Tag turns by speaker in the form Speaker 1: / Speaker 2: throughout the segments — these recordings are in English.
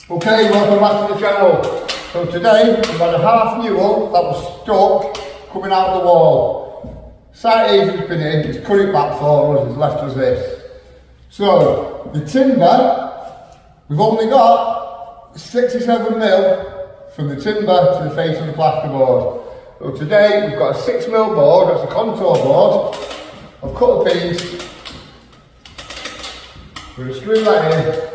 Speaker 1: Okay, welcome back to the channel. So today we've had a half newel that was stuck coming out of the wall. Site agent's been in, he's cut it back for us, he's left us this. So the timber, we've only got 67mm from the timber to the face of the plasterboard. So today we've got a 6mm board, that's a contour board. I've cut a piece, we're going to screw that in.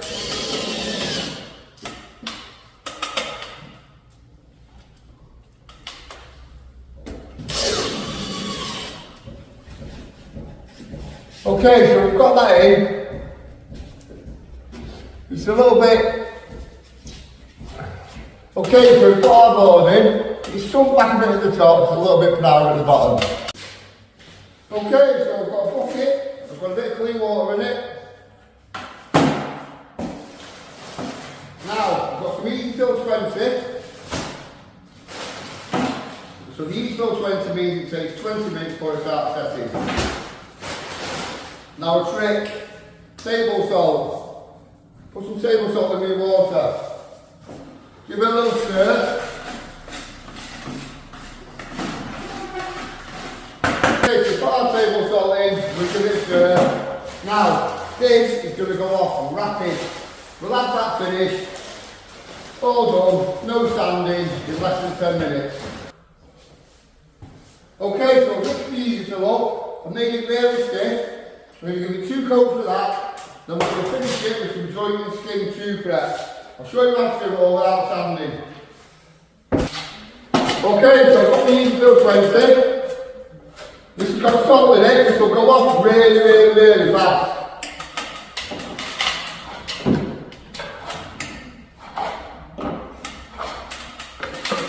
Speaker 1: Okay, so we've got that in. It's a little bit. Okay, so we've got our board in. It's sunk back a bit at the top, it's a little bit proud at the bottom. Okay, so I've got a bucket, I've got a bit of clean water in it. Now, I've got some easifill 20. So the easifill 20 means it takes 20 minutes before it starts setting. Now a trick, table salt. Put some table salt in your water. Give it a little stir. Okay, so put our table salt in, we'll give it a stir. Now, this is going to go off rapid. We'll have that finished. All done, no sanding, in less than 10 minutes. Okay, so lift the easifill up and make it very stiff. We're going to give it 2 coats of that, then we're going to finish it with some joint and skin toupret. I'll show you how to do it all without sanding. Okay, so I've got the easifill 20. This has got salt in it, this will go off really fast.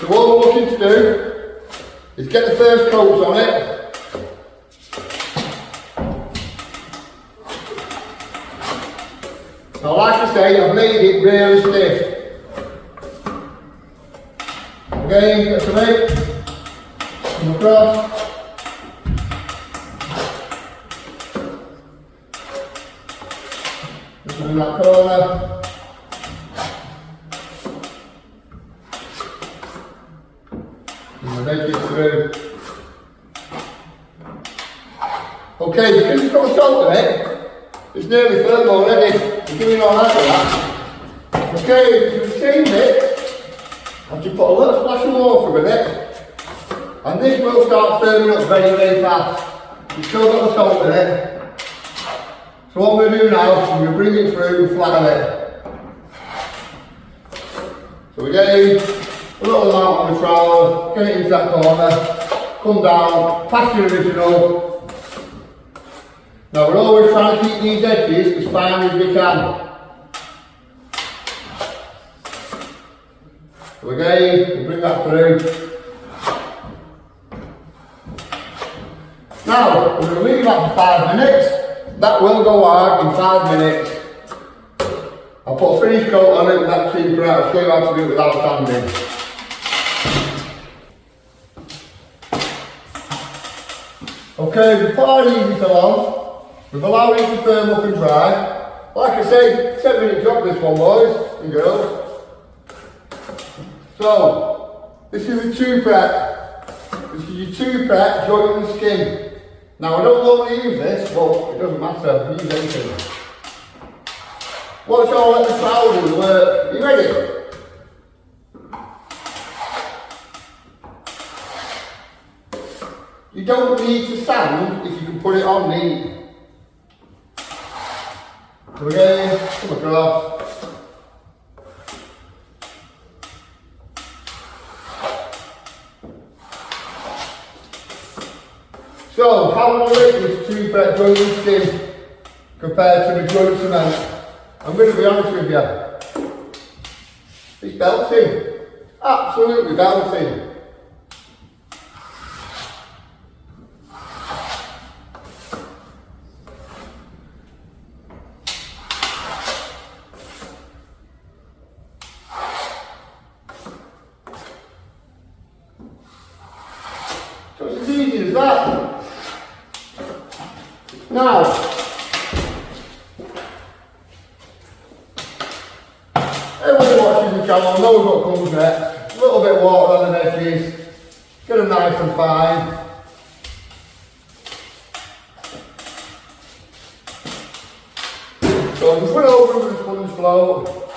Speaker 1: So what we're looking to do is get the first coats on it. Now, like I say, I've made it really stiff. Again, get some weight, come across. Just in that corner. And make it through. Okay, because it's got salt in it, it's nearly firm already. We're doing all right with that. Okay, you can change it. And you put a little splash of water with it. And this will start firming up very fast. You've still got the salt in it. So what we're going to do now is we're going to bring it through and flatten it. So we're getting a little amount on the trowel, get it into that corner, come down, past the original. Now we're always trying to keep these edges as fine as we can. So again, we'll bring that through. Now, we're going to leave that for 5 minutes. That will go hard in 5 minutes. I'll put a finish coat on it with that toupret. I'll show you how to do it without sanding. Okay, we put our easifill on. We've allowed it to firm up and dry. Like I say, 10-minute job this one, boys and girls. So, this is the toupret. This is your toupret, joint and skin. Now, I don't normally use this, but it doesn't matter, use anything. Watch all let the trowel do the work. Are you ready? You don't need to sand if you can put it on neat. So again, come across. So, how long is this toupret joint and skin compared to the joint cement? I'm going to be honest with you. It's belting. Absolutely belting. So it's as easy as that. Now, everybody watch watches the channel knows what comes next. A little bit of water on the edges, get them nice and fine. So just run over them with a sponge float,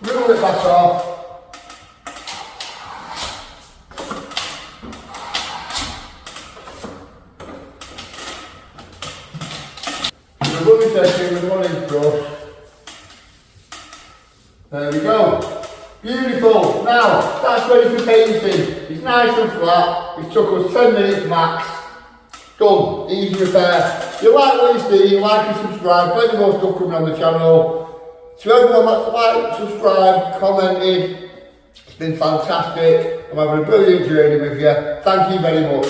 Speaker 1: wriggle it back off. The rubbish edging with one inch brush. There we go. Beautiful. Now, that's ready for painting. It's nice and flat. It took us 10 minutes max. Done. Easy repair. If you like what you see, like and subscribe. Plenty more stuff coming on the channel. To everyone that's liked, subscribed, commented, it's been fantastic. I'm having a brilliant journey with you. Thank you very much.